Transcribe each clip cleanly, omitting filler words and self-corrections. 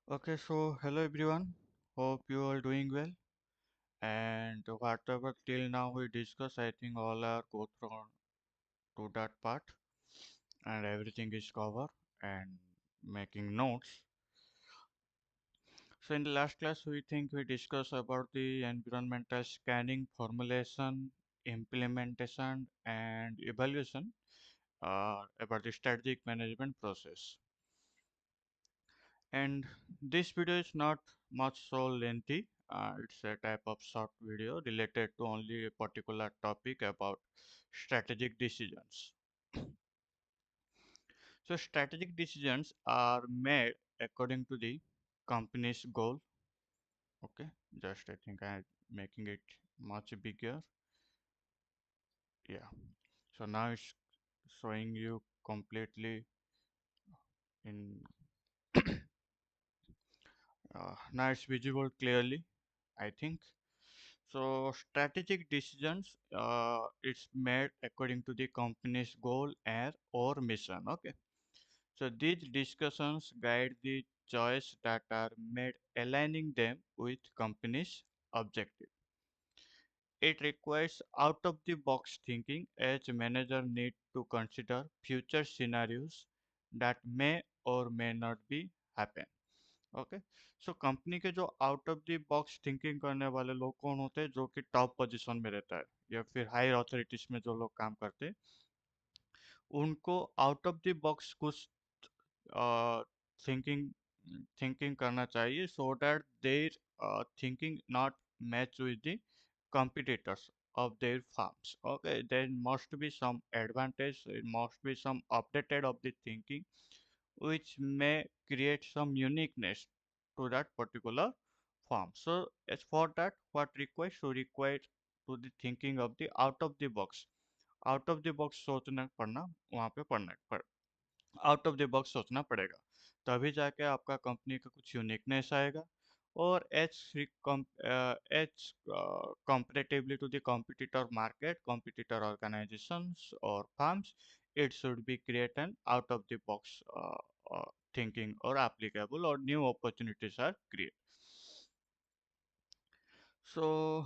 Okay, so hello everyone. Hope you are doing well. And whatever till now we discuss, I think all are go through to that part, and everything is covered and making notes. So in the last class, we think we discussed about the environmental scanning, formulation, implementation, and evaluation about the strategic management process. And this video is not much so lengthy. It's a type of short video related to only a particular topic about strategic decisions. So strategic decisions are made according to the company's goal. Okay, just I think I'm making it much bigger. Yeah. So now it's showing you completely in now it's visible clearly, I think. So strategic decisions, it's made according to the company's goal and or mission. Okay. So these discussions guide the choice that are made aligning them with company's objective. It requires out of the box thinking as manager need to consider future scenarios that may or may not be happen. Okay so company के जो out of the box thinking करने वाले लोग कौन होते हैं जो कि टॉप पोजीशन में रहता है या फिर हायर अथॉरिटीज में जो लोग काम करते हैं उनको आउट ऑफ द बॉक्स कुछ थिंकिंग थिंकिंग करना चाहिए so that there thinking not match with the competitors of their farms. Okay, there must be some advantage, there must be some updated of the thinking which may create some uniqueness to that particular farm. So as for that, what requires to require to the thinking of the out of the box सोचना पड़ना वहाँ पे पड़ना पड़ out of the box सोचना पड़ेगा तभी जाके आपका कंपनी का कुछ यूनिकनेस आएगा और H comparatively to the competitor market competitor organizations or firms it should be create an out of the box thinking or applicable or new opportunities are created. So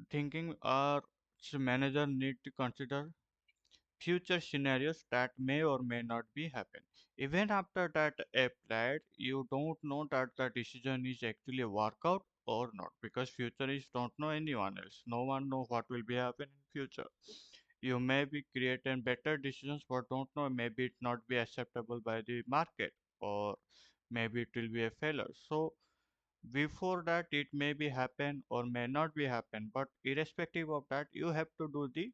thinking our manager need to consider future scenarios that may or may not be happen. Even after that applied, you don't know that the decision is actually work out or not because futurists don't know anyone else. No one know what will be happen in future. You may be creating better decisions but don't know maybe it not be acceptable by the market or maybe it will be a failure. So before that it may be happen or may not be happen but irrespective of that you have to do the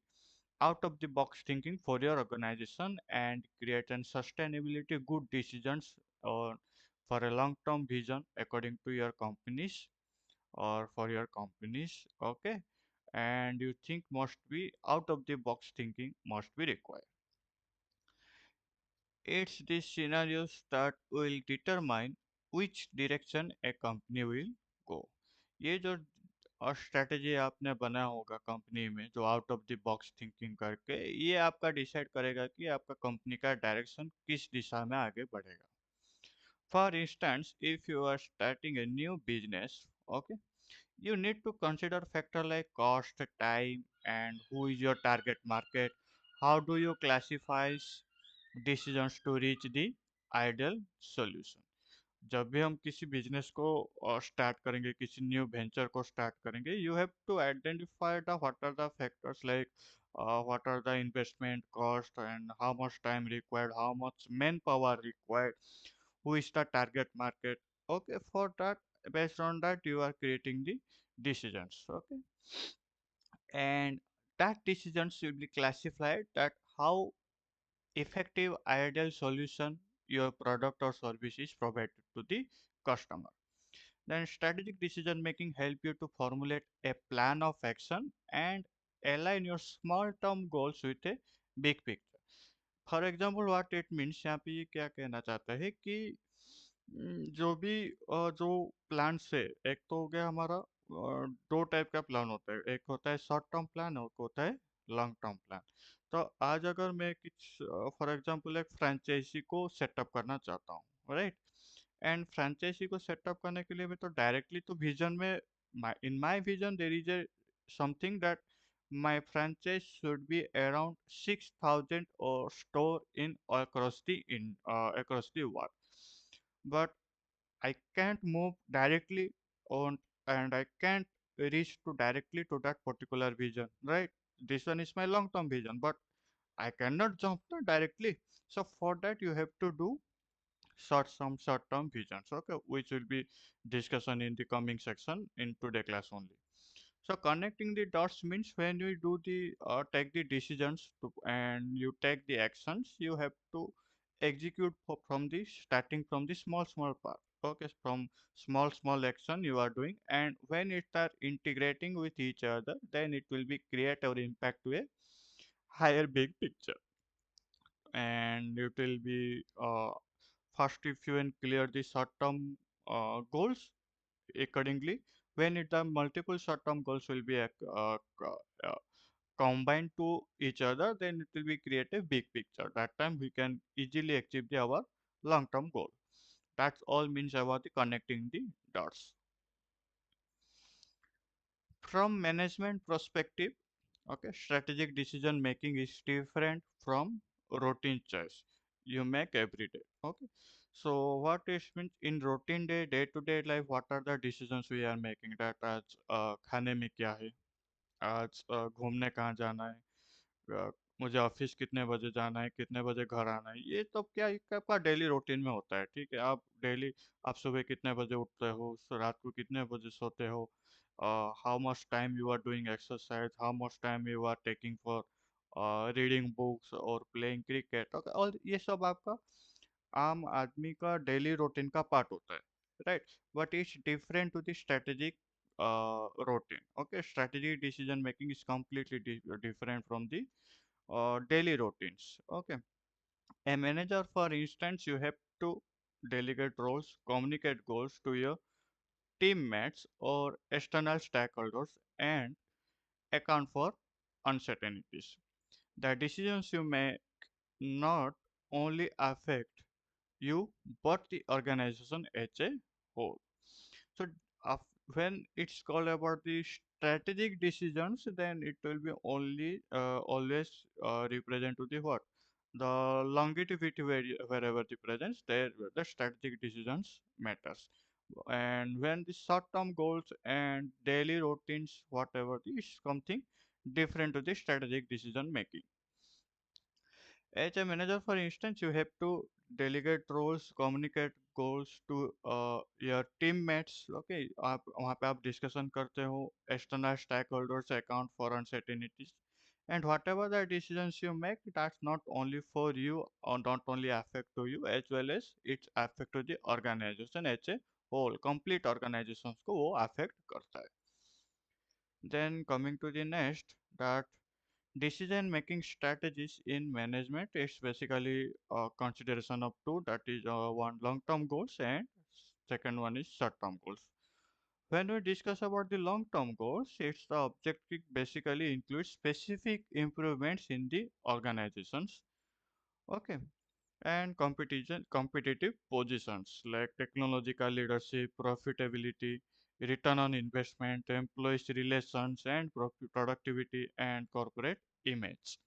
out of the box thinking for your organization and create and sustainability good decisions or for a long term vision according to your companies or for your companies. Okay, and you think must be out of the box thinking must be required. It's these scenarios that will determine which direction a company will go. ये जो strategy आपने बनाया होगा company में जो out of the box thinking करके ये आपका डिसाइड करेगा कि आपका कंपनी का डायरेक्शन किस दिशा में आगे बढ़ेगा. For instance if you are starting a new business okay you need to consider factor like cost time and who is your target market. How do you classify decisions to reach the ideal solution. जब भी हम किसी business को start करेंगे किसी new venture को start करेंगे you have to identify the what are the factors like what are the investment cost and how much time required how much man power required who is the target market. Okay, for that based on that you are creating the decisions. Okay, and that decisions will be classified that how effective ideal solution your product or service is provided to the customer. Then strategic decision making help you to formulate a plan of action and align your small term goals with a big picture. For example what it means यहाँ पे ये क्या कहना चाहता है कि जो भी जो प्लान से एक तो हो गया हमारा दो टाइप का प्लान होता है एक होता है शॉर्ट टर्म प्लान और एक होता है लॉन्ग टर्म प्लान. तो आज अगर मैं कुछ फॉर एग्जांपल एक फ्रेंचाइजी को सेटअप करना चाहता हूँ राइट एंड फ्रेंचाइजी को सेटअप करने के लिए मैं तो डायरेक्टली तो विजन में in my vision there is a something that my franchise should be around 6,000 or store in across the world. But I can't move directly on and I can't reach to directly to that particular vision, right? This one is my long-term vision, but I cannot jump to directly. So for that you have to do short-term visions, okay, which will be discussion in the coming section in today class only. So connecting the dots means when you do the take the decisions and you take the actions, you have to execute from the starting from the small part. Okay, from small action you are doing, and when it are integrating with each other, then it will be create our impact to a higher big picture, and it will be first if you can clear the short term goals accordingly. When it the multiple short term goals will be uh, combined to each other, then it will be create a big picture. That time we can easily achieve our long term goal. That's all means about the connecting the dots. From management perspective, okay, strategic decision making is different from routine choice you make every day. Okay, so what it means in routine day to day life, what are the decisions we are making? That आज खाने में क्या है, आज घूमने कहाँ जाना है, मुझे ऑफिस कितने बजे जाना है, कितने बजे घर आना है, ये तो क्या एक आपका डेली रूटीन में होता है, ठीक है। आप डेली आप सुबह कितने बजे उठते हो, रात को कितने बजे सोते हो, how much time you are doing exercise, how much time you are taking for reading books और प्लेइंग क्रिकेट, और ये सब आपका आम आदमी का डेली रूटीन का पार्ट होता है, right. But it's different to the strategic routine. Okay, strategic decision making is completely different from the daily routines. Okay, a manager, for instance, you have to delegate roles, communicate goals to your teammates or external stakeholders, and account for uncertainties. The decisions you make not only affect you but the organization as a whole. So uh, when it's called about the strategic decisions, then it will be only always represent to the what, the longevity wherever the presence there the strategic decisions matters. And when the short-term goals and daily routines whatever is something different to the strategic decision making. As a manager, for instance, you have to delegate roles, communicate goals to your teammates. Okay, आप वहाँ पे आप discussion करते हो, external stakeholders account for uncertainties, and whatever the decisions you make, that's not only for you or not only affect to you, as well as it's affect to the organization as a whole. Complete organizations को वो affect करता है. Then coming to the next, that decision making strategies in management is basically a consideration of two, that is one long term goals and second one is short term goals. When we discuss about the long term goals, its the objective basically includes specific improvements in the organizations, okay, and competitive positions like technological leadership, profitability, return on investment, employees relations, and productivity and corporate image.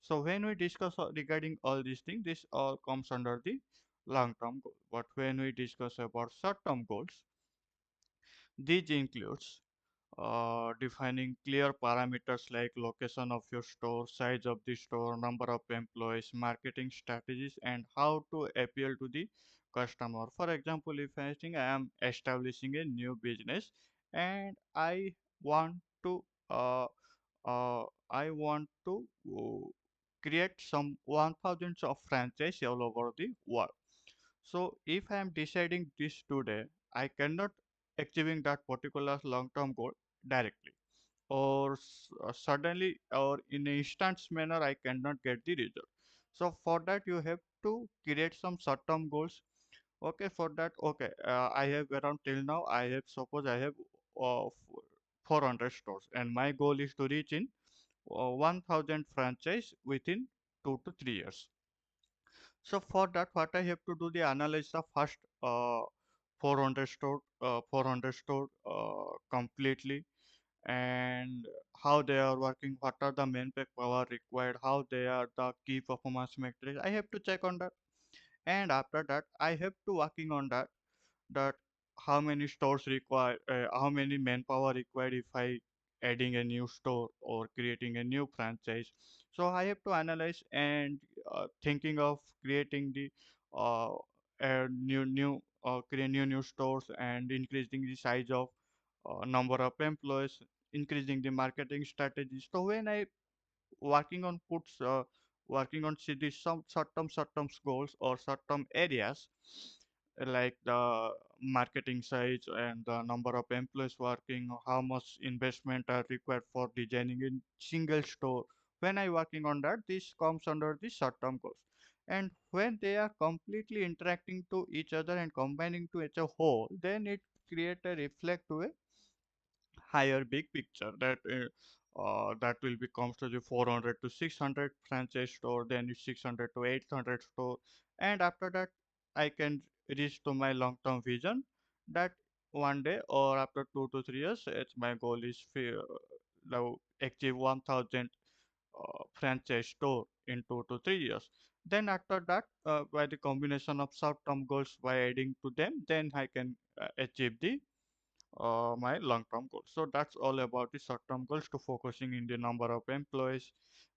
So when we discuss regarding all these things, this all comes under the long term goal. But when we discuss about short term goals, these includes defining clear parameters like location of your store, size of the store, number of employees, marketing strategies, and how to appeal to the customer. For example, if I think I am establishing a new business and want to uh, I want to create some 1000 of franchise all over the world. So if I am deciding this today, I cannot achieving that particular long-term goal directly, or suddenly or in an instant manner I cannot get the result. So for that you have to create some short-term goals. Okay, for that, okay, I have around till now I have suppose I have 400 stores and my goal is to reach in 1000 franchise within 2 to 3 years. So for that, what I have to do the analyze the first 400 store completely, and how they are working, what are the manpower power required, how they are the key performance metrics. I have to check on that, and after that, I have to working on that how many stores require, how many manpower required if I adding a new store or creating a new franchise. So I have to analyze and thinking of creating the uh, create new stores and increasing the size of number of employees, increasing the marketing strategies. So when I working on puts working on see these some short term goals or short term areas like the marketing size and the number of employees working, how much investment are required for designing a single store. When I working on that, this comes under the short term goals, and when they are completely interacting to each other and combining to each a whole, then it create a reflect to a higher big picture that will be comes to the 400 to 600 franchise store, then it's 600 to 800 store, and after that I can reach to my long term vision that one day or after 2 to 3 years, it's my goal is now achieve 1000 franchise store in 2 to 3 years. Then after that, by the combination of short term goals by adding to them, then I can achieve the my long-term goals. So that's all about the short-term goals to focusing in the number of employees,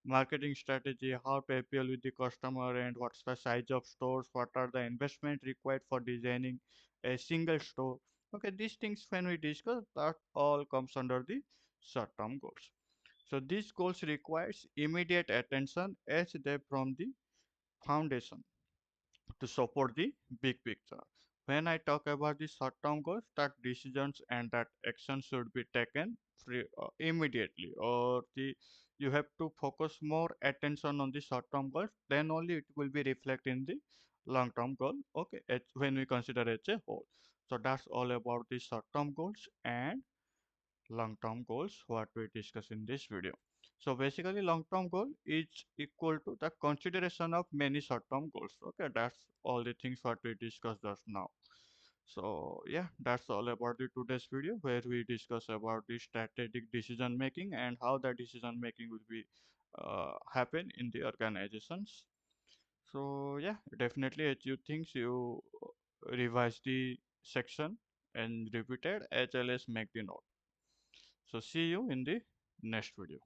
marketing strategy, how to appeal with the customer, and what's the size of stores, what are the investment required for designing a single store. Okay, these things when we discuss, that all comes under the short-term goals. So these goals requires immediate attention as they from the foundation to support the big picture. When I talk about the short-term goals, that decisions and that action should be taken immediately, or the you have to focus more attention on the short-term goals. Then only it will be reflect in the long-term goal. Okay, when we consider it a whole. So that's all about the short-term goals and long-term goals what we discuss in this video. So basically long-term goal is equal to the consideration of many short-term goals. Okay, that's all the things what we discussed just now. So yeah, that's all about the today's video where we discuss about the strategic decision making and how the decision making will be happen in the organizations. So yeah, definitely as you think you revise the section and repeat it as well as make the note. So see you in the next video.